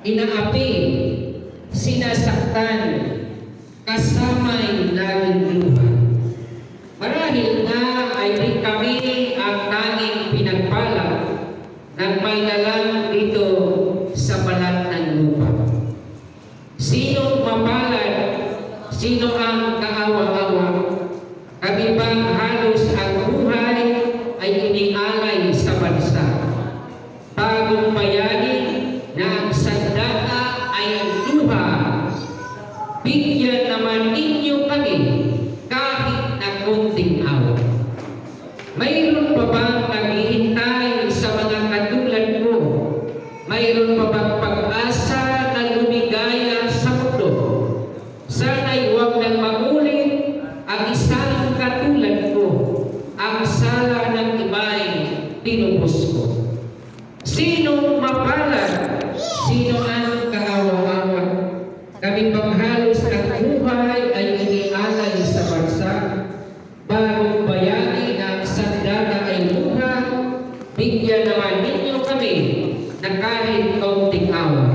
inaapi, sinasaktan, kasama'y laging luha. Marahil nga ay di kami ang tanging pinagpala ng may lalang dito sa balat ng lupa. Sino mapalad? Sino ang kaawa-awa? Kami bang halos ang buhay ay inialay sa bansa? Bagong bayani na ang sandata ay ang luha. Bigyan naman ninyo kami kahit na kunting awa. Mayroon pa bang naghihintay sa mga katulad mo? Mayroon pa bang pag-asa na lumigaya sa mundo? Sana'y huwag nang maulit ang isang katulad ko. Ang sala ng iba'y tinubos ko. Sino mapalad? Sino ang kaawa-awa? Kami bang halos ang buhay ay inialay sa bansa? Bagong bayani na ang sandata ay luha, bigyan naman ninyo kami na kahit kaunting awa.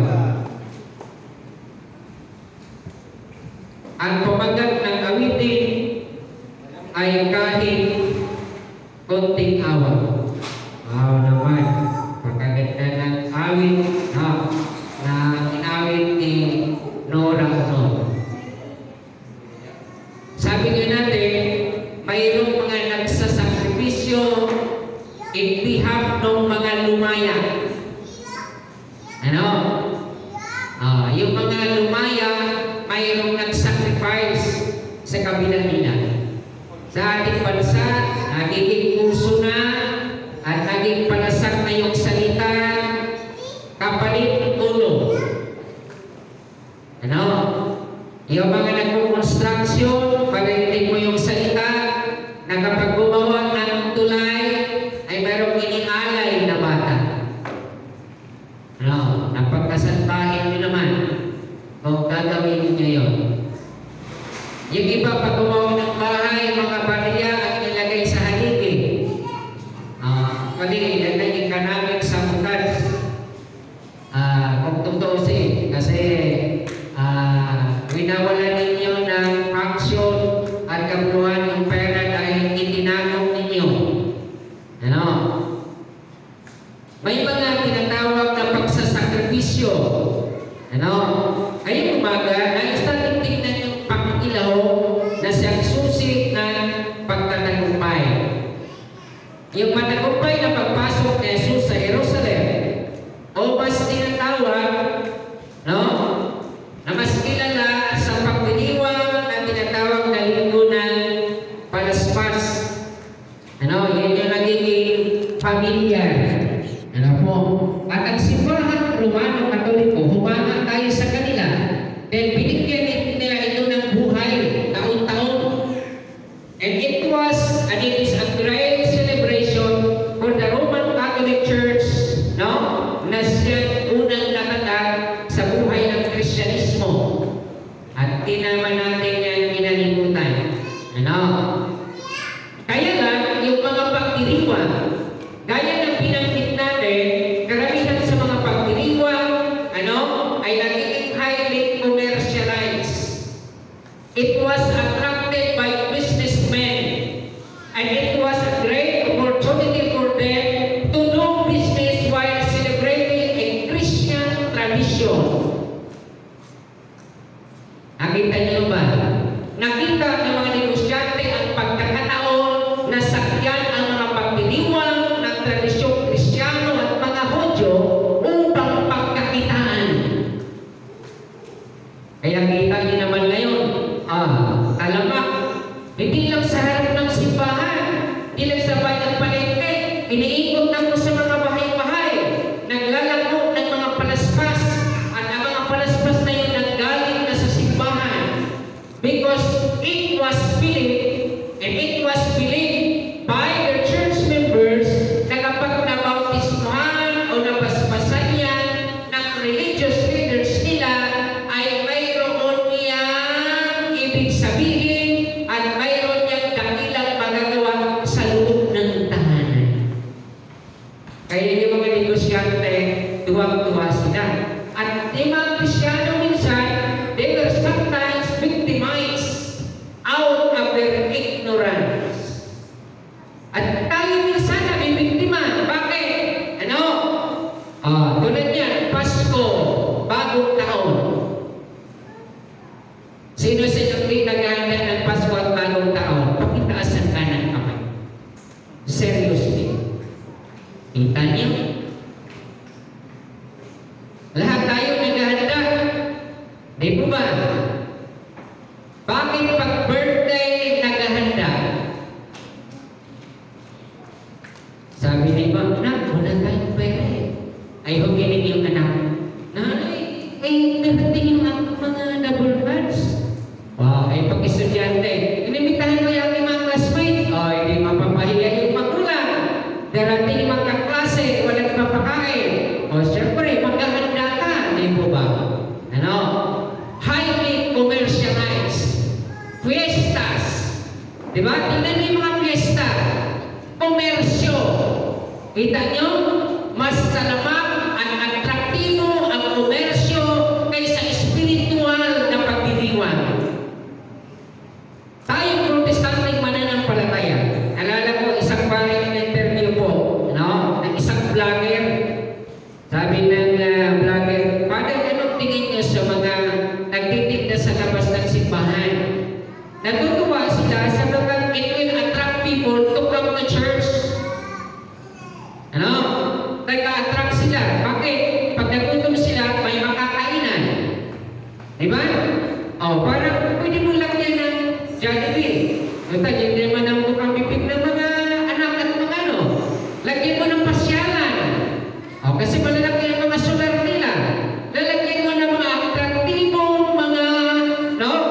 Ang pamagat ng awitin ay kahit kaunting awa. Wow naman, pagkaganda ng awit na inawit ni Nora Ono. Sabi nga natin, mayroong mga nagsasakripisyo in behalf ng mga lumaya. Ano? Yung mga lumaya, mayroong nagsacrifice sa kabilang nila. Sa ating bansa, nagiging puso na at naging palasak na yung salita, kapalit ulo. Ano? Yung mga nagko-construction, pagdating mo yung salita, na kapag gumawa ng tulay, ay mayroong inialay na bata. Ano? Napagkasantahin nyo naman kung gagawin nyo yun. Yung iba, pag gumawa ng bahay, mga barya at nilagay sa haligi. Pwede, naging kanamit sa bukas. Kung tutusin, kasi winawalan ninyo ng action at kabuuan ng pera dahil itinagong ninyo. Ano? May mga tinatawag na pagsasakripisyo. Ano? Ngayong umaga, nais natin tingnan yung pag-ilaw na siyang susi ng pagtatagumpay. Yung matagumpay na pagpasok ni Jesus sa Jerusalem, o mas tinatawag, no? Na mas kilala sa pagdiriwang na tinatawag na linggo ng Palaspas. Ano? Yan yung nagiging familiar. Ano po? At ang simbahan Romano Katoliko, humanga tayo sa kanila. Then binigyan nila ito ng buhay, taon-taon. And it is a great celebration for the Roman Catholic Church, no? Na siya unang nakatat sa buhay ng Kristyanismo. At di naman natin yan kinalimutan. Ano? Kaya lang, yung mga pagdiriwang, gaya ng pinanggit natin, karamihan sa mga pagdiriwang, ano, ay nagiging highly commercialized. It was attracted by businessmen, and it was a great opportunity for them to do business while celebrating a Christian tradition. Nakita niyo ba? Nakita ng mga negosyante ang pagkakataon na sakyan ang mga pagdiriwang ng tradisyong Kristiyano at mga Hudyo upang pagkakitaan. Kaya kita niyo naman ngayon, alamak, hindi lang sa harap ng simbahan, hindi lang sa bayang palengke, iniikot na po sa mga bahay-bahay, naglalago ng mga palaspas, at ang mga palaspas na yun nanggaling na sa simbahan. Because it was believed, and it was believed by the church members na kapag nabautismuhan o nabasbasan yan ng religious leaders nila, ay mayroon niyang ibig sabihin at mayroon niyang dakilang magagawa yung mga Kristyano minsan, they were sometimes victimized out of their ignorance. At tayo minsan nabibiktima. Bakit? Ano? Tulad yan, Pasko, bagong taon. Sino di naganda ng Pasko at bagong taon? Pakitaas ang kanan kamay. Seriously. Kita niyo? Lahat tayo naghahanda. Di po ba? Bakit pag birthday naghahanda? Sabi ni Ma'am, "Nak, wala tayong pera eh." Ay, huminig yung anak. "Nanay, narating yung mga double cards." Wow, ay pag-estudyante, inimitahan mo yung mga classmates. Oh, hindi mapapahiya yung magulang. Darating yung mga kaklase, walang papakain. O, siyempre, maghahanda ka. Hindi po ba? Ano? Highly commercialized. Fiestas. Diba? Tingnan niyo yung mga fiesta. Komersyo. Kita nyo? Mas talamak at atraktibo ang komersyo kaysa espiritual na pagdiriwang. Tayong protestanteng mananampalataya. Alala ko, isang paring interview po, no? Ng isang vlogger. Sabi ng vlogger, "Father, anong tingin niyo sa mga nagtitinda sa labas ng simbahan?" Natutuwa sila sa mga it will attract people to come to church. Ano? Nag-attract sila. Bakit? Pag nagutom sila, may makakainan. Diba? O, parang pwede mo lang yan ng Jollibee. Hindi naman ang bukang bibig ng mga anak at mga ano. Lagyan mo ng pasyalan. O, kasi malalaki ang mga solar nila. Lalagyan mo ng mga atraktibong mga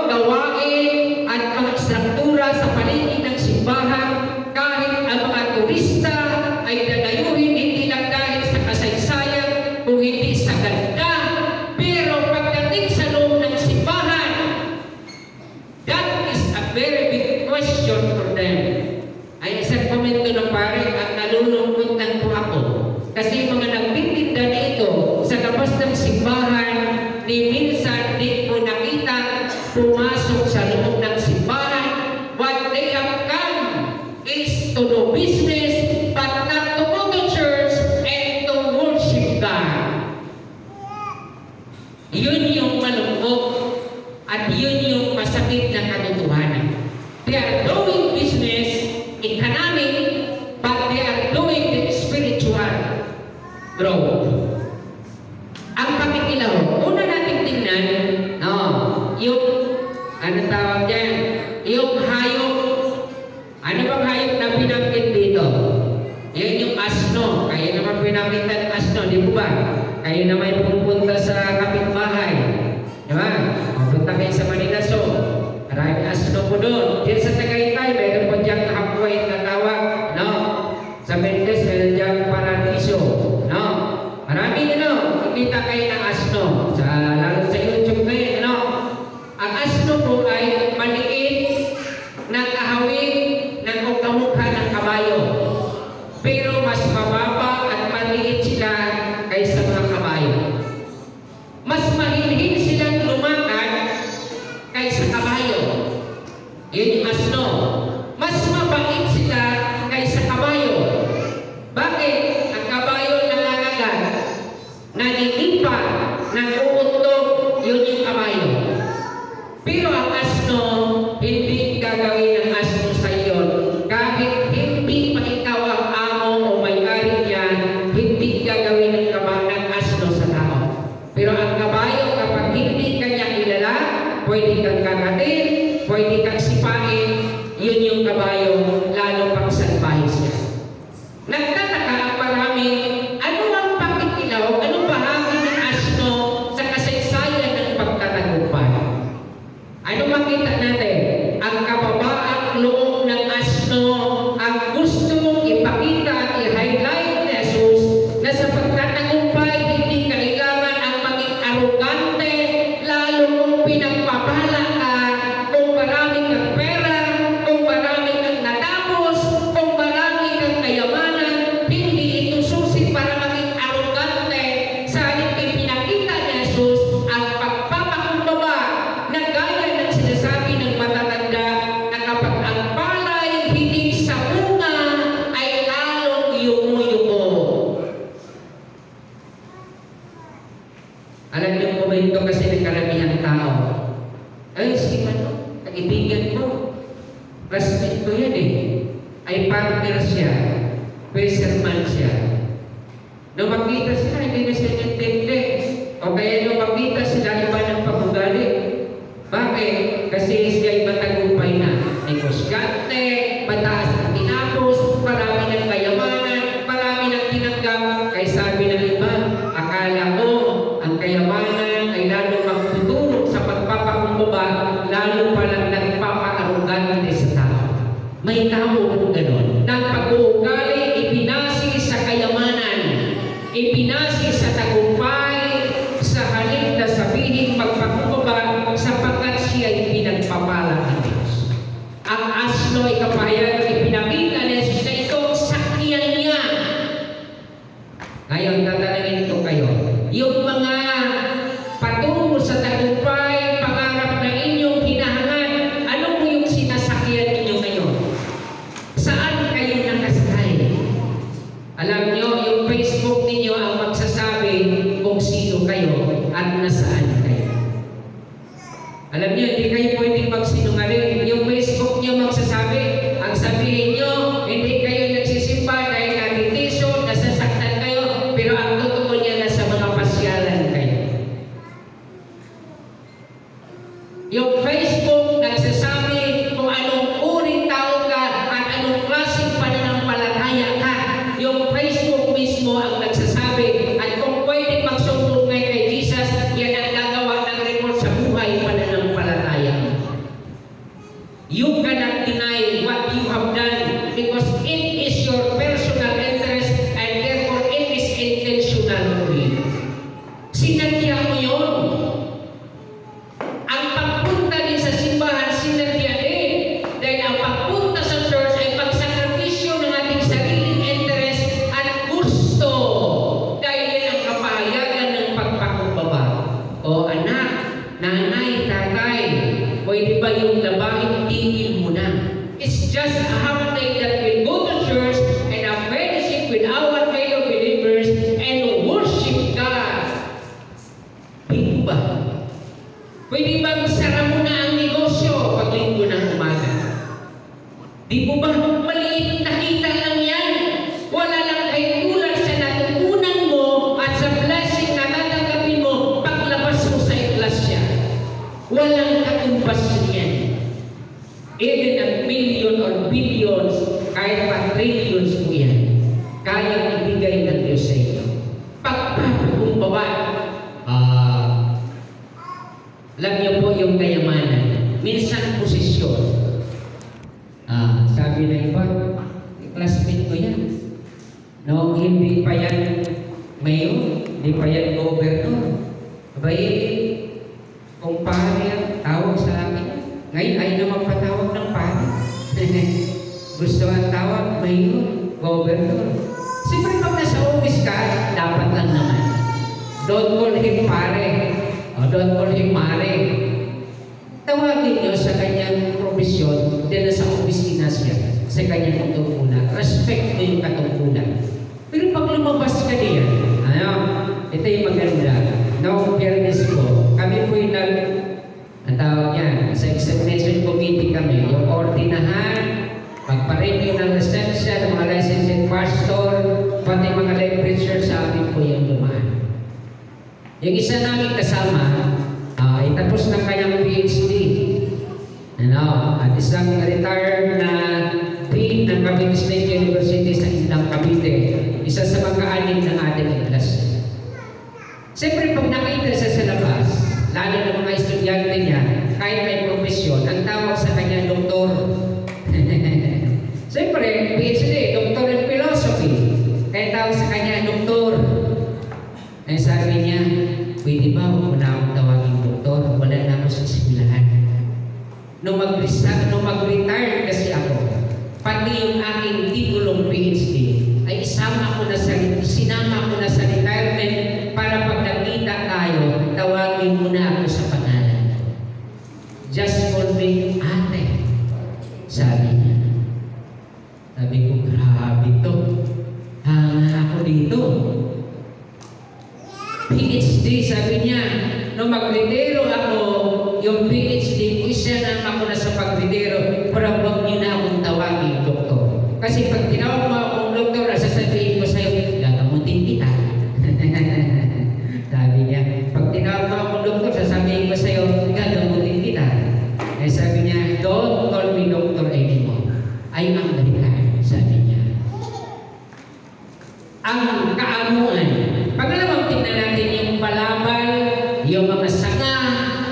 gawain at mga struktura sa paligid ng simbahan. Kahit ang mga turista ay dadayuhin hindi lang dahil sa kasaysayan kung hindi sa ganda. Pero pagdating sa loob ng simbahan, that is a very big question for them. Ay isang komento ng pare at nalulungkot lang po ako. Kasi yung mga nagtitinda dito sa labas ng simbahan, ni minsan di ko nakita pumasok sa loob ng simbahan. What they have come is to do business but not to go to church and to worship God. Yun yung malungkot at yun yung masakit na katotohanan. They are doing business, economic, but they are doing the spiritual growth. Ang pakikilaw, una natin tingnan, yung, ano tawag dyan? Yung hayop. Ano bang hayop na pinakit dito? Yan yung asno. Kaya naman pinakita ng asno, di ba ba? Kayo naman pupunta sa kapitbahay. Di ba? Pupunta kayo sa Manila So. Maraming asno po doon. Diyan sa Tagaytay, mayroon po diyang hapway na tawag. No? Sa Mendes, mayroon diyang paradiso. No? Maraming kikita kayo ng asno. Lalo sa YouTube ngayon, ang asno po ay maliit na kahawig ng kamukha ng kabayo. Pero mas mababa at maliit sila kaysa mga kabayo. Mas mahinhin silang lumakad kaysa kabayo. Yun yung asno. Mas mabait sila kaysa kabayo. Bakit? Ang kabayo nangangagat, naninipa, nag-uuntog, yun yung kabayo. Pero ang asno, hindi gagawin ng asno sa iyo. Kahit hindi pa ikaw ang amo o may-ari niya, hindi gagawin ng asno sa tao. Pero ang kabayo, kapag hindi kanya kilala, pwede kang kagatin, pwede kang sipain, yun yung kabayo, lalo pang salbahe siya. Nagtataka ang marami, ano ang pakikilaw, anong bahagi ng asno sa kasaysayan ng pagtatagumpay? Ano makita natin? Ang kababaang loob ng asno, ang gusto mong ipakita at i-highlight ni Jesus na sa pagtatagumpay, hindi kailangan ang maging arugante, lalo kung pinagpapala ka, kung marami kang pera, kung marami kang natapos, kung marami kang kayamanan, hindi ito susi para maging arugante. Sa halip pinakita ni Jesus Alam niyo po ba ito kasi ng karamihang tao? Ay, si ano, kaibigan ko. Classmate ko yan eh. Ay partner siya. Fisherman siya. Nung makita sila, hindi na siya nagtindi. O kaya nung makita sila, iba ng pabugali. Bakit? Kasi siya ay matagumpay na. Negosyante, mataas ang tinapos, marami ng kayamanan, marami ng tinanggap. Kaya sabi ng iba, akala ko ang kayamanan ay lalo magtutulog sa pagpapakumbaba, lalo palang nagpapaarugan sa tao. May tao kung gano'n. Nang pag-uugali, ipinasi sa kayamanan, ipinasi sa tagumpay, sa halip na sabihin magpakumbaba, sapagkat siya ay pinagpapala ng Diyos. Ang asno ay kapahayagan, ipinakita ni Jesus na ito, sakyan niya. Ngayon, tatanungin ko kayo, yung mga patungo sa tagumpay, pangarap na inyong hinahangan, ano po yung sinasakyan ninyo ngayon? Saan kayo nakasakay? Alam nyo, yung Facebook ninyo ang magsasabi kung sino kayo at nasaan kayo. Alam nyo, hindi kayo pwedeng magsinungaling. Yung Facebook nyo magsasabi, ang sabihin nyo, hindi kayo nagsisimba dahil natitisyon, nasasaktan kayo, pero ang totoo niya na sa mga pasyalan kayo. Yung Facebook nagsasabi kung anong uring tao ka at anong klaseng pananampalataya ka. Yung Facebook mismo ang nagsasabi at kung pwedeng magsumbong kay Jesus, yan ang gagawa ng report sa buhay pananampalataya. You cannot deny what you have done because it is your personal interest and therefore it is intentional for you. Sinadya mo yun. Ang pagpunta din sa simbahan, sinadya din. Dahil ang pagpunta sa church ay pagsakripisyo ng ating sariling interest at gusto. Dahil yan ang kapahayagan ng pagpakumbaba. O anak, nanay, tatay, pwede ba yung labahin, tigil mo na. It's just a holiday that we'll go to church and have fellowship with our fellow believers and worship God. Hindi ba? Pwede bang sara mo na ang negosyo pag linggo ng umaga? Di mo ba maliit na kita lang yan? Wala lang kay tulad sa natutunan mo at sa blessing na tatanggapin mo paglabas mo sa iglesia. Walang katumbas yan. Even a million or billions, kahit pa trillions mo yan, kayang ibigay ng Diyos sa inyo. Pagpapakumbaba, alam niyo po yung kayamanan. Minsan posisyon. Sabi na iba, classmate ko yan. No, hindi pa yan mayor, hindi pa yan governor. Abay, kung pare yan, tawag sa akin. Ngayon ay naman patawag ng pare. Gusto ang tawag, mayor, governor. Siyempre pag nasa office ka, dapat lang naman. Don't call him pare. Don't call him mare. Tawagin niyo sa kanyang profesyon, din sa opisina siya, sa kanyang katungkulan. Respect mo yung katungkulan. Pero pag lumabas ka diyan, ito yung maganda. No, fairness ko. Kami po yung ang tawag yan, sa examination committee kami, yung ordinahan, magpa-review ng lisensya, ng mga licensed pastor, pati mga lay preacher sa amin po yung lumaan. Yung isa namin kasama, itapos ng kanyang PhD. At isang retired na dean ng Cavite State University sa Islang Cavite. Isa sa mga-anim ng ating iglesia. Siyempre, pag nakita siya sa labas, lalo ng mga estudyante niya, kahit may profesyon, ang tawag sa kanya, doktor. Siyempre, PhD, Doctor in Philosophy. Kaya tawag sa kanya, doktor. Kaya sabi niya, pwede ba huwag na akong tawagin doktor? Wala na ako sa eskwelahan. Nung mag-retire kasi ako, pati yung aking titulong PhD, ay sinama ko na sa retirement para pag nakita tayo, tawagin mo na ako sa pangalan. Just call me ate. Sabi niya. Sabi ko, grabe to. Hanga ako dito. PhD, sabi sabi niya, nung magretiro ako, yung PhD, isa na ako na sa pagretiro, para huwag niyo na akong tawagin, doktor. Kasi pag tinawag mo akong doktor, sasabihin ko sa'yo, gagamutin kita. Sabi niya, pag tinawag mo akong doktor, sasabihin ko sa'yo, gagamutin kita. Eh sabi niya, don't call me doctor anymore. I am American, sabi niya. Ang kaamuan. Pangalawang tingnan natin yung palabal, yung mga sanga,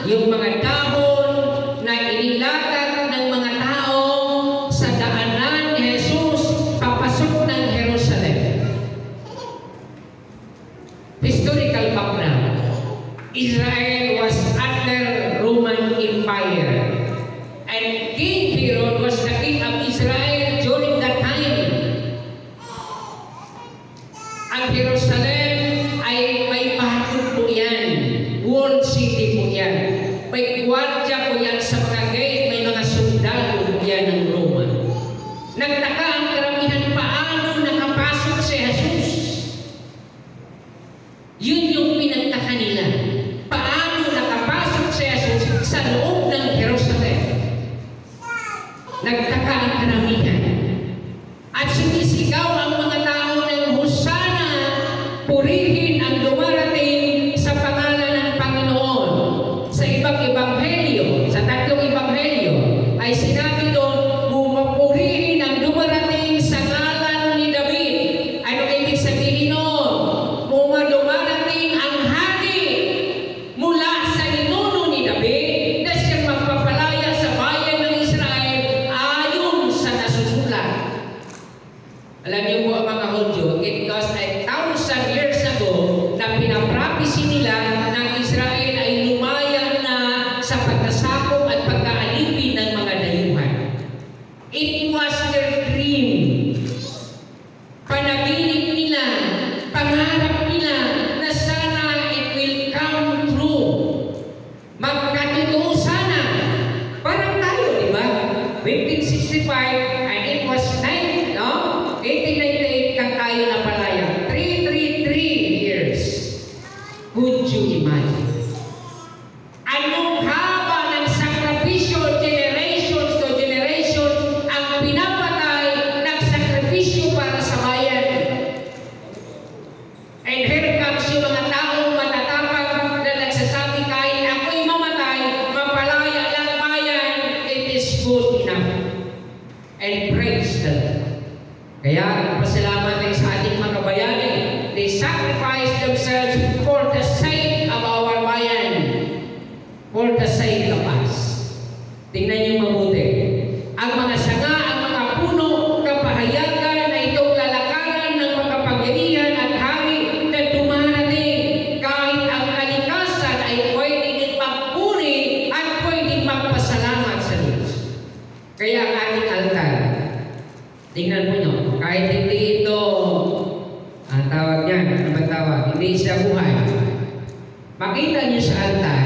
yung mga dahon na inilatag ng mga tao sa daanan ni Jesus papasok ng Jerusalem. Historical background. Israel was under Roman Empire. And King Herod was the king of Israel during that time. Ang Jerusalem ay may patong po yan. Walled city po yan. May gwardiya po yan sa mga gate. May mga sundalo po yan ng Roma. Nagtaka ang karamihan paano nakapasok si Jesus. Yun yung pinagtaka nila. Paano nakapasok si Jesus sa loob ng Jerusalem. Nagtaka ang karamihan. At sumisigaw ang mga tao ng Hosana, purihin ang dumarating sa pangalan ng Panginoon. Sa ibang ebanghelyo, sa tatlong ebanghelyo, ay sinabi doon, purihin ang dumarating sa ngalan ni David. Ano ibig sabihin noon? Dumarating ang hari mula sa ninuno ni David na siyang magpapalaya sa bayan ng Israel ayon sa nasusulat. Alam niyo po ang mga Hudyo, it was 1,000 years ago na pinaprapisi nila na Israel ay lumayan na sa pagkasakop at pagkaalipin ng mga dayuhan. It was their dream. Panaginip nila, pangarap nila na sana it will come true. Magkatotoo sana. Parang tayo, di ba? 1565 and it was 1898 kang tayo na palaya. 333 years. Could you imagine? Anong haba ng sakripisyo, generations to generations, ang pinapatay ng sakripisyo para sa bayan. And here comes yung mga taong matatapang na nagsasabi kahit ako'y mamatay, mapalaya lang bayan, it is good enough. And praise the Lord. Kaya, pasalamat tayo sa ating mga bayani. They sacrifice themselves for the sake of our bayan. For the sake of us. Tingnan niyo mabuti. Ang mga sanga, ang mga puno, kapahayagan na itong lalakaran ng makapangyarihan at hari na dumarating kahit ang kalikasan ay pwedeng magpuri at pwedeng magpasalamat sa Diyos. Kaya ang ating altar, tingnan mo nyo, kahit hindi ito, ang tawag niyan, ano ba tawag? Hindi siya buhay. Makita niyo sa altar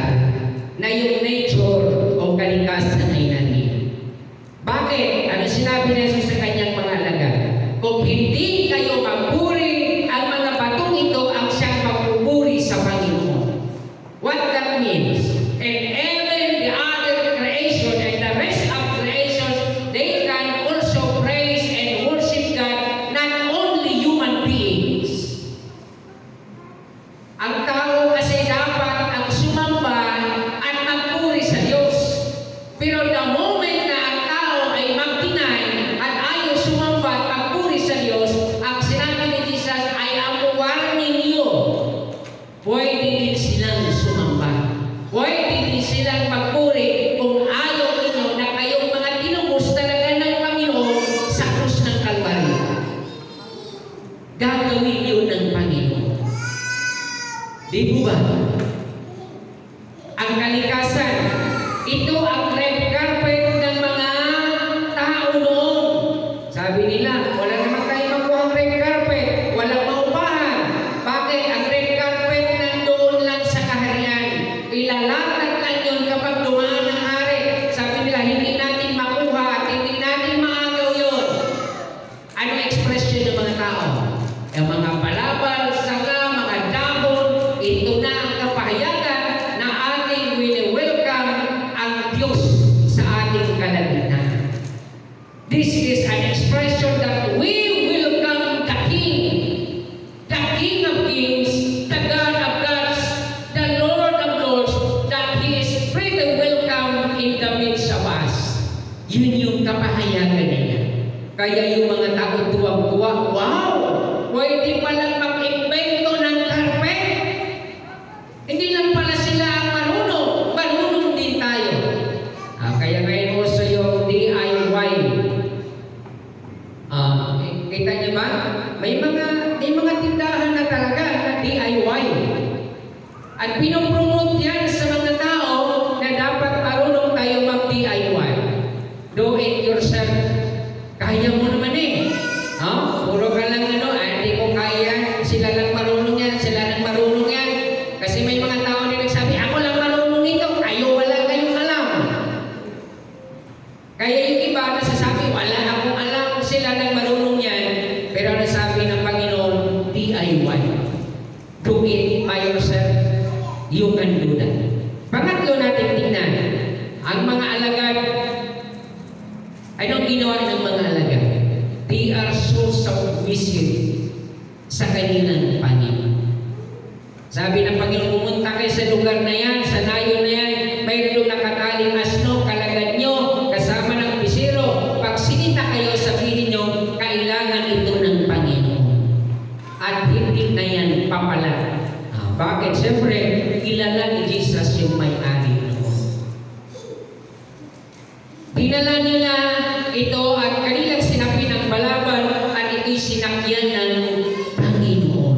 na yung nature o kalikasan ay nandiyan. Bakit? Ano sinabi ni Jesus sa kanyang mga alagad? Kung hindi kayo magpuri, ang mga batong ito ang siyang magpupuri sa Panginoon. What that means? And even the other creation and the rest of creation, they can also praise and worship God, not only human beings. Ang tao kasi dapat ang sumamba at magpuri sa Diyos. Pero the moment na ang tao ay mag-deny at ayaw sumamba at magpuri sa Diyos, ang sinabi ni Jesus, I am warning you. Pwede din silang sumamba. Pwede din silang magpuri kung ayaw ninyo na kayong mga tinubos talaga ng Panginoon sa krus ng Kalbaryo. Gagawin yun ng Panginoon. Di po ba? Ang kalikasan, ito ang red carpet ng mga tao noon. Sabi nila, wala naman tayo makuha ang red carpet. Walang maupahan. Bakit? Ang red carpet nandoon lang sa kaharian. Ilalatag lang yun kapag dumaan ng hari. Sabi nila, hindi natin makuha at hindi natin maagaw yun. Ano expression ng mga tao? Ang mga palabal, sanga, mga dahon, ito na ang kapahayagan Kaya yung mga tao tuwang-tuwa, wow! Pwede palang mag-invento ng carpet. Hindi lang pala sila ang marunong. Marunong din tayo. Kaya ngayon also yung DIY. Kita niyo ba? May mga tindahan na talaga na DIY. At pinopromote yan sa mga tao na dapat marunong tayo mag-DIY. Do it yourself. Kaya mo naman eh. Puro ka lang hindi ko kaya. Sila lang marunong yan. Sila lang marunong yan. Kasi may mga tao na nagsabi, ako lang marunong ito. Kayo wala kayong alam. Kaya yung iba nasasabi, wala akong alam. Sila lang marunong yan. Pero nasabi ng Panginoon, DIY. Do it by yourself. You can do that. Pangatlo natin tingnan, ang mga alagad, anong ginawa ng mga alagad? They are so submissive sa kanilang Panginoon. Sabi ng Panginoon, pumunta kayo sa lugar na yan, sa nayon na yan, mayroong nakataling asno, kalagad nyo, kasama ng bisiro. Pag sinita kayo, sabihin nyo, kailangan ito ng Panginoon. At hindi na yan papala. Bakit? Siyempre, kilala ni Jesus yung may-ari noon. Dinala nila ito at kanilang sinapi ng balaban at ito'y sinakyan ng Panginoon.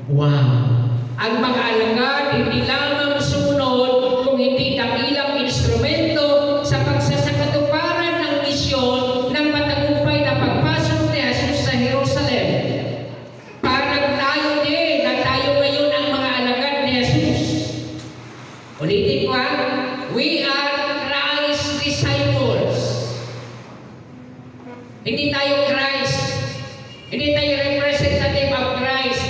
Wow! Ang mga alagad, hindi lamang sumunod kung hindi dakilang instrumento sa pagsasakatuparan ng misyon ng matagumpay na pagpasok ni Jesus sa Jerusalem. Parang tayo din na tayo ngayon ang mga alagad ni Jesus. Ulitin ko we are Christ's disciples. Hindi tayo Christ. Hindi tayo representative of Christ.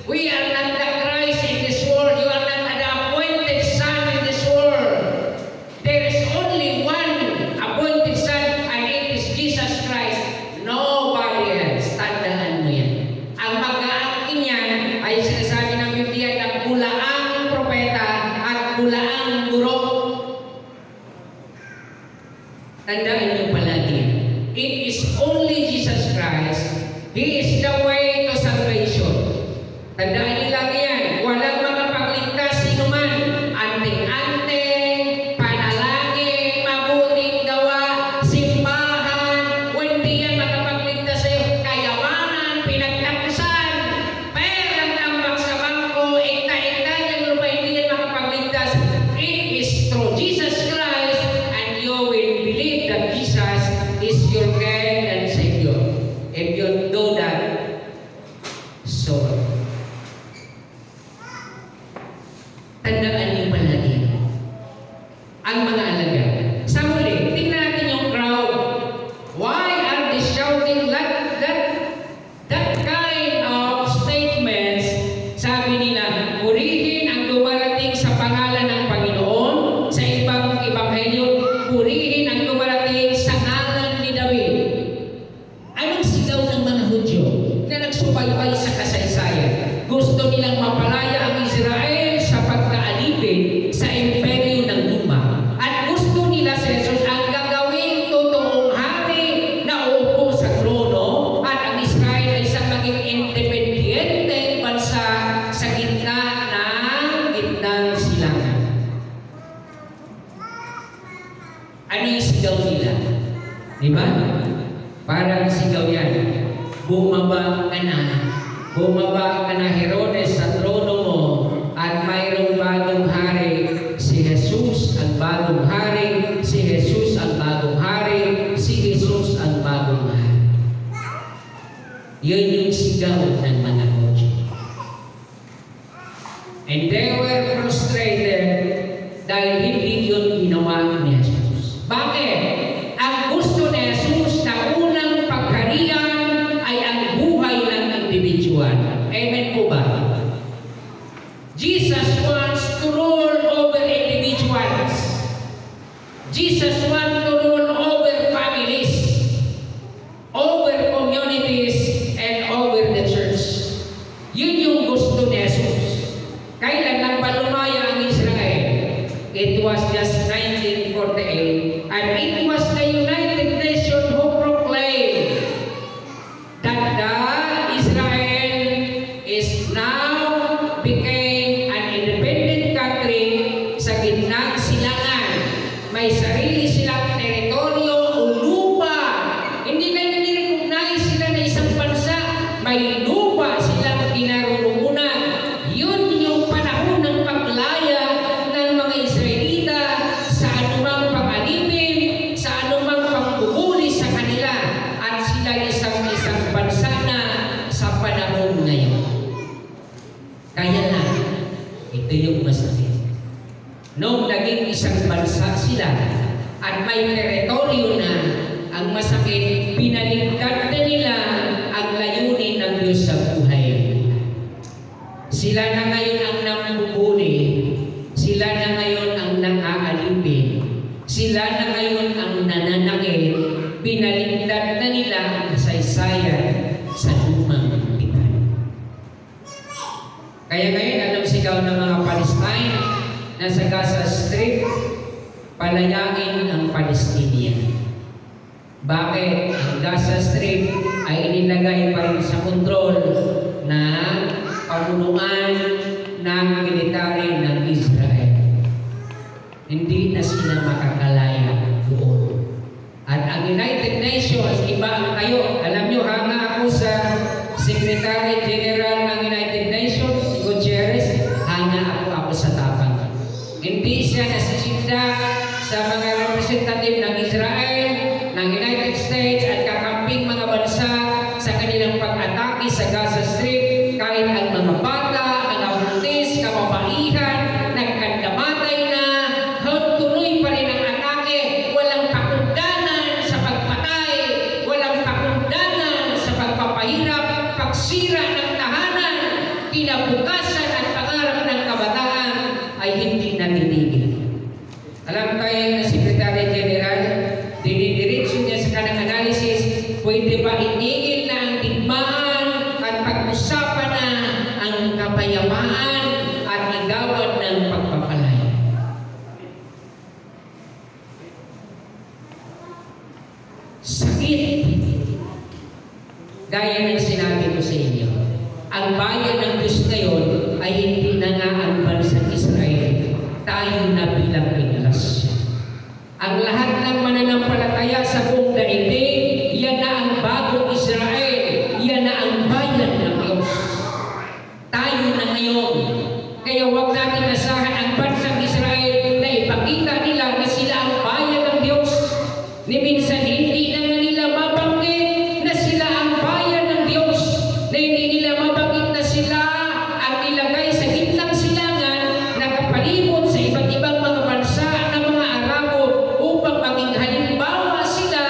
We are not the Christ in this world. You are not the appointed Son in this world. There is only one appointed Son and it is Jesus Christ. Nobody else. Tandaan mo yan. Ang mag-aangkin yan ay sinasabi ng Biblia na bulaang propeta at bulaang guro. Tandaan niyo palagi. It is only Jesus Christ. He is the way to salvation. Tandaan niyo lagi yan. Walang makapagligtas sino man. Anting-anting, panalangin, mabuting gawa, simbahan, hindi yan makapagligtas sa'yo. Kayawanan, pinagtapusan, perang tambak sa bangko, ikta-ikta yung lupa, hindi yan makapagligtas. It is through Jesus Christ and you will believe that Jesus is your guide and Savior. If you do that, so tandaan niyo palagi ang mga alagad. Sa muli, tingnan natin yung crowd. Why are they shouting that kind of statements? Sabi nila, purihin ang dumarating sa pangalan ng Panginoon. Sa ibang ebanghelyo, purihin ang dumarating sa ngalan ni David. Anong sigaw ng mga Hudyo na nagsubaybay sa kasaysayan? Gusto nilang mapalaya ang Israel sa pagkaalipin sa imperyo ng Roma. At gusto nila si Jesus ang gagawing totoong hari na uupo sa trono at ang Israel ay isang maging independenteng bansa sa gitna ng silangan. Ano yung sigaw nila? Diba? Parang sigaw yan. Bumaba ka na Herodes sa trono mo at mayroong bagong hari, si Jesus ang bagong hari, si Jesus ang bagong hari, si Jesus ang bagong hari. Yun yung sigaw ng mga Hudyo. And they were frustrated dahil hindi yun ginawa ni Jesus. Bakit? Ang gusto ni Jesus na unang pagharian ay ang buhay ng individual. Amen po ba? Jesus wants to rule over individuals. Jesus wants to rule over families, over communities, and over the church. Yun yung gusto ni Jesus. Kailan lang ba lumaya ang Israel? It was just 1948, and it was the United Nations who proclaimed may sarili silang teritoryo o lupa. Hindi na nire-recognize sila na isang bansa, may lupa silang kinaroroonan. Yun yung panahon ng paglaya ng mga Israelita sa anumang pag-alipin, sa anumang pagpupuli sa kanila, at sila isang bansa na sa panahon ngayon. Kaya na, ito yung masakit. Noong naging isang bansa sila at may teritoryo na, ang masakit, pinaligtad na nila ang layunin ng Diyos sa buhay. Sila na ngayon ang namumuli, sila na ngayon ang nang-aalipin, sila na ngayon ang nananakit, pinaligtad na nila ang kasaysayan sa lumang tipan. Kaya ngayon, anong sigaw ng mga Palestine na sa Gaza Strip? Palayain ang Palestinian. Bakit? Ang Gaza Strip ay inilagay pa rin sa kontrol ng pamunuan ng military ng Israel. Hindi na sila makakalaya doon. At ang United Nations, iba ang kayo. Alam nyo, hanga ako sa Secretary General ng United Nations, si Gutierrez, hanga ako sa tapang. Hindi siya nasisinda sa mga representative ng Israel, ng United States at kakamping mga bansa sa kanilang pag-atake sa Gaza Strip, kahit ang mga bata, mga buntis, kababaihan, nagkandamatay na, tuloy pa rin ang atake, walang pakundanan sa pagpatay, walang pakundanan sa pagpapahirap, pagsira ng tahanan, kinabukasan at pangarap ng kabataan ay hindi natitigil. Alam tayo na Secretary General, dinidiretso niya sa kanang analysis, pwede ba itigil na ang digmaan at pag-usapan na ang kapayapaan at igawad ng pagpapalaya. Sakit. Gaya ng sinabi ko sa inyo, ang bayan ng Diyos ngayon ay hindi na nga ang bansang Israel. Tayo na bilang iglesia. Ang lahat ng mananampalataya sa buong daigdig, yan na ang bagong Israel. Yan na ang bayan ng Diyos. Tayo na ngayon. Kaya huwag natin asahan ang bansang Israel na ipakita nila na sila ang bayan ng Diyos. Ni minsan hindi na nila mabanggit na sila ang bayan ng Diyos. Na hindi nila mabanggit na sila ang nilagay sa gitnang silangan na kapalibot sa iba't ibang mga bansa ng mga Arabo upang maging halimbawa sila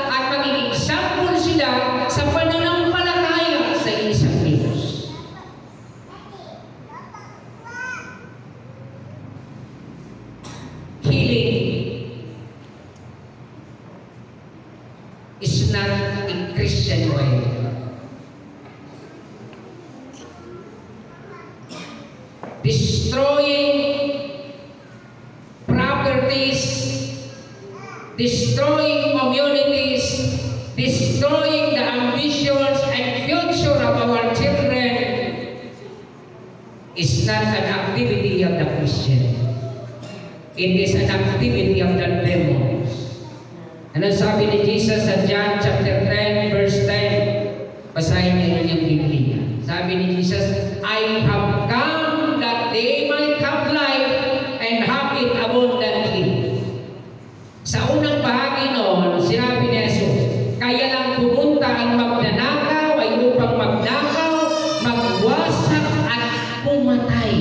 at maging example sila sa pananampalataya sa isang Diyos. Healing is not a Christian way. Destroying properties, destroying communities, destroying the ambitions and future of our children is not an activity of the Christian. It is an activity of the demons. Ano sabi ni Jesus sa John chapter 10 verse 10? Basahin niyo yung Biblia. Sabi ni Jesus, I have come that they might have life and have it abundantly. Sa unang bahagi noon, sinabi ni Jesus, kaya lang pumunta ang magnanakaw ay upang magnakaw, magwasak at pumatay.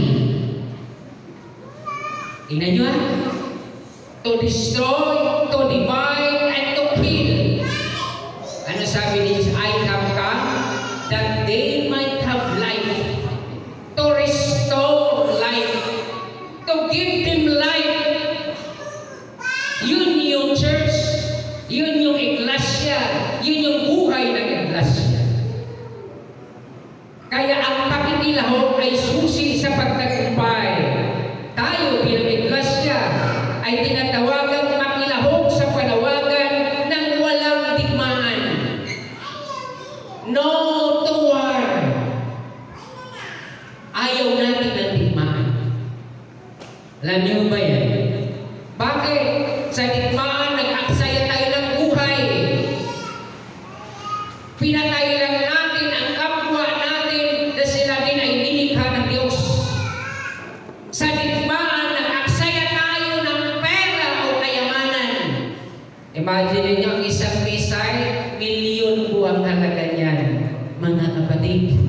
Tingnan nyo ha? To destroy, to divide, and to kill. Ano sabi ni Jesus? I have come that they might have life. To restore life. To give them life. Yun yung church. Yun yung iglesia. Yun yung buhay ng iglesia. Kaya ang pakikilahok ay susi sa pagtagumpay. Tayo bilang iglesia ay tinatawagang makilahok sa panawagan ng walang digmaan. No to war. Ayaw natin ng digmaan. Alam niyo ba yan? Bakit? Sa digmaan, nag-aksaya tayo ng buhay. Pinatay lang natin ang kapwa natin na sila din ay nilikha ng Diyos. Sa digmaan, nag-aksaya tayo ng pera o kayamanan. Imagine niyo ang isang missile, milyon po ang halaga niyan, mga kapatid.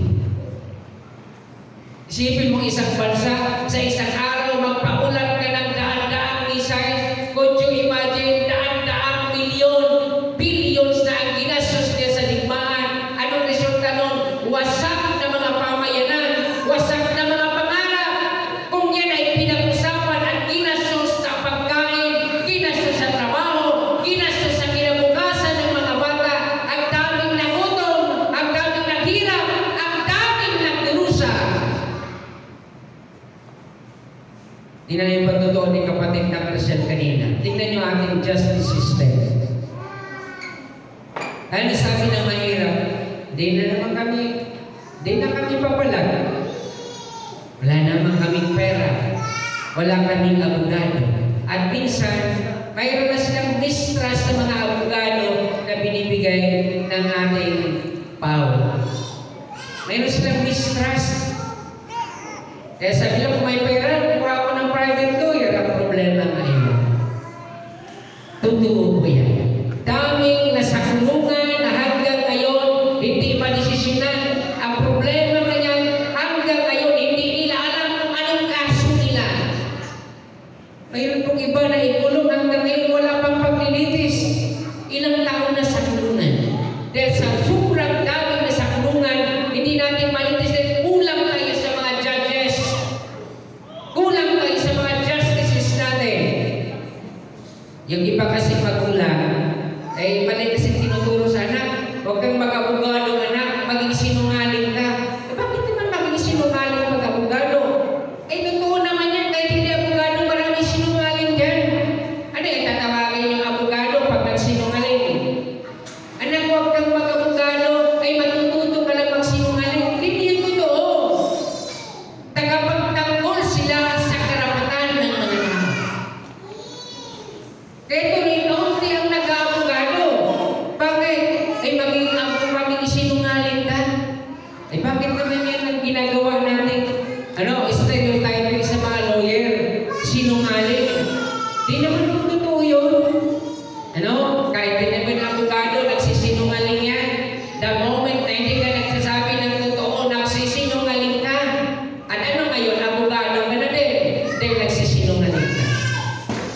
Isipin mo isang bansa, sa isang araw magpaulan ka ng daan-daang missile. Could you imagine, daan-daang milyon, billions na ang ginastos niya sa digmaan. Anong resulta nun? Wasak na mga pamayanan, wasak na mga pangarap. Kung yan ay pinag-usapan at ginastos sa pagkain, ginastos sa trabaho, ginastos sa kinabukasan ng mga bata, ang daming nagutom, ang daming naghirap, ang daming nagdurusa. Tingnan niyo yung pagtotoo ni kapatid na Christian kanina. Tingnan niyo ating justice system. Ano sabi ng mahirap? Di na kami papalag. Wala naman kaming pera. Wala kaming abogado. At minsan, mayroon na silang mistrust sa mga abogado na binibigay ng ating PAO. Mayroon silang mistrust. Kaya sabi lang, kung may pera, kuha ako ng private lawyer, ang problema ngayon. Totoo po yan. Daming nasa kulungan na hanggang ngayon, hindi pa desisyonan. Ang problema na yan, hanggang ngayon, hindi nila alam kung anong kaso nila. Mayroon pong iba na ikulong hanggang ngayon, wala pang paglilitis. Ilang taon na sa kulungan. Dahil sa sobrang daming nasa kulungan, hindi natin malitis dahil kulang tayo sa mga judges. Kulang tayo sa mga justices natin. Yung iba kasi magulang, ay mali kasi tinuturo sa anak, huwag kang mag-abogado anak, maging sinungaling ka. Bakit naman maging sinungaling mag-abogado? Totoo naman yan, kahit hindi abogado, maraming sinungaling dyan. Ano yung tatawagin yung abogado pag nagsinungaling? Anak, huwag kang mag-abogado, ay matututo ka lang magsinungaling. Hindi yun totoo. Tagapagtanggol sila sa karapatan ng mga tao. Kaya tuloy kaunti ang nag-aabogado. Bakit? Ay maging sinungaling ka. Ay bakit naman yan ang ginagawa natin? Stereotyping sa mga lawyer. Sinungaling. Di naman kung totoo yun. Kahit din naman ang abogado, nagsisinungaling yan. The moment na hindi ka nagsasabi ng totoo, nagsisinungaling ka. At ngayon, abogado ka na din. Dahil nagsisinungaling ka.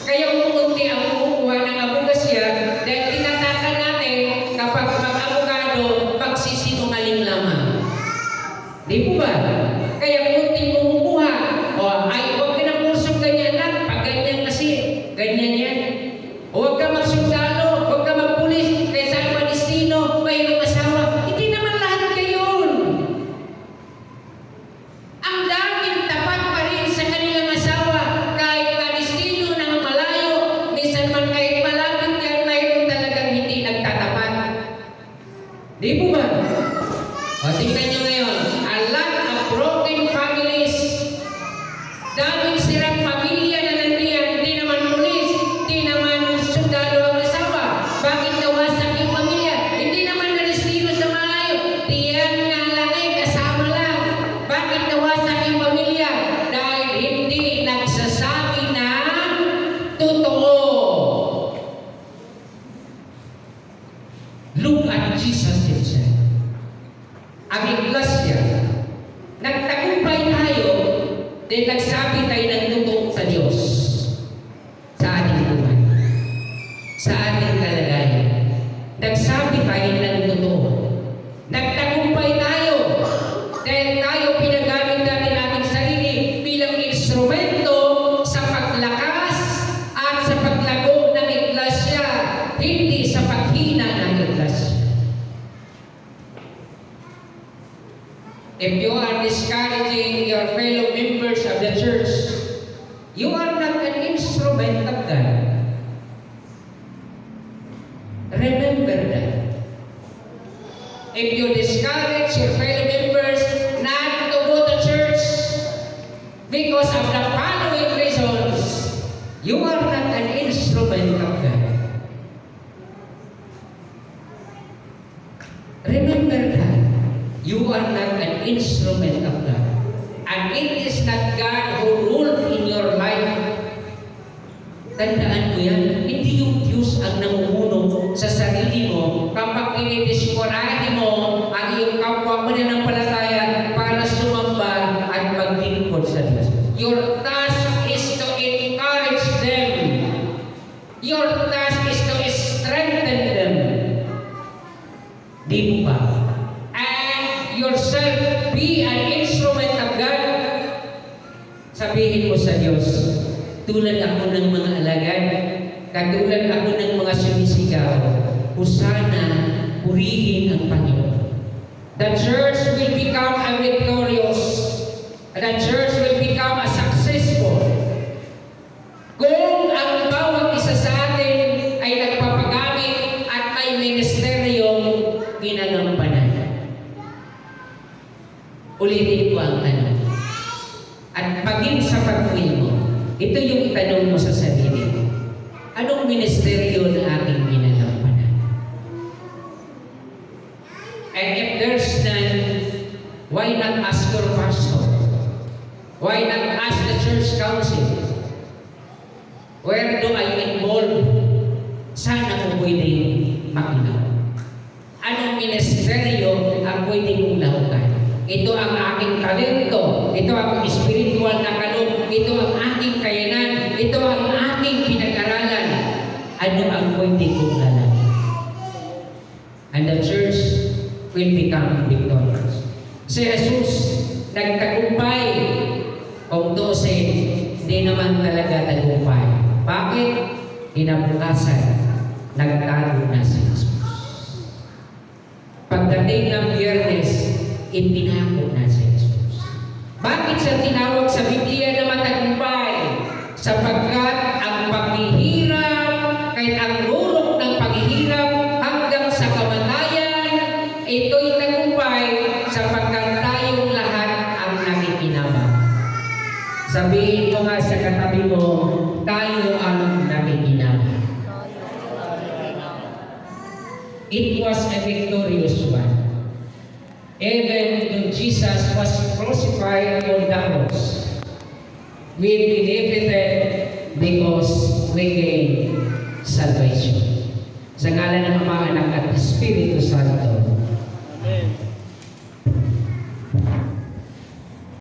Kaya umuunti ang kumukuha ng abogasya dahil tinataka natin kapag mag-abogado, magsisinungaling lamang. Di po ba? Kaya unting kumukuha, ay huwag ka ng kursong ganyan lang, pag ganyan kasi, ganyan yan. Huwag ka magsundalo, huwag ka magpulis, kaya saan manistino, mayroong asawa. Hindi naman lahat gayon. Ang daming tapat pa rin sa kanilang asawa, kahit manistino ng malayo, minsan man kahit malapit yan, mayroon talagang hindi nagtatapat. Di po ba? Tingnan nyo ngayon, a lot of broken families, daming sirang pamilya na nandiyan, di naman pulis, di naman sundalo ang asawa. Bakit nawasak yung pamilya? Hindi naman narestino sa malayo. Diyan nga lang kasama lang. Bakit nawasak yung pamilya? Dahil hindi nagsasabi ng totoo. Look at Jesus himself. Ang iglesia, nagtagumpay tayo dahil nagsabi tayo ng totoo sa Diyos sa ating buhay, sa ating kalagayan. Nagsabi tayo ng totoo. Nagtagumpay tayo dahil tayo pinagamit natin ating sarili bilang instrumento sa paglakas at sa paglago ng iglesia, hindi sa paghina ng iglesia. If you are discouraging your fellow members of the church, you are not an instrument of God. Remember that. If you discourage your fellow members not to go to church because of the following reasons, You are not an instrument of God. Remember that. You are not an instrument of God. And it is not God who ruled in your life. Tandaan mo yan, hindi yung Diyos ang namumuno sa sarili mo kapag pinidiscourage mo ang iyong kapwa mo na ng palataya para sumamba at maglingkod sa Diyos. Your task is to encourage them. Your task is to strengthen them. Di mo ba? And yourself be an instrument of God. Sabihin mo sa Diyos, tulad ako ng mga alagad, katulad ako ng mga sumisigaw, husana, purihin ang Panginoon. The church will become a victorious. The church will become a successful. Kung ang bawat isa sa atin ay nagpapagamit at may ministeryong ginagampanan. Ulitin ko ang tanong. At paging sa pagtuloy mo, ito yung itanong mo sa sarili mo. Anong ministeryo na aking ginagampanan? And if there's none, why not ask your pastor? Why not ask the church council? Where do I involve? Saan ako pwedeng makinaw? Anong ministeryo ang pwedeng mong lahukan? Ito ang aking talento. Ito ang spiritual na kaloob. Ito ang aking kayanan. Ito ang aking pinag-aralan. Ano ang pwede kong lalaki? And the church will become victorious. Si Jesus, nagtagumpay. Kung dosin, hindi naman talaga tagumpay. Bakit? Kinabukasan, nagtago na si Jesus. Pagdating ng Biyernes, itinako na si Jesus. Bakit siya tinawag sa Biblia na matagumpay? Sapagkat ang paghihirap, kahit ang rurok ng paghihirap hanggang sa kamatayan, ito'y tagumpay sapagkat tayong lahat ang nakikinabang. Sabihin ko nga sa katabi mo, tayo ang nakikinabang. It was a victorious one. Even though Jesus was crucified on the cross, we benefited because we gained salvation. Sa ngalan ng Ama, Anak at Espiritu Santo.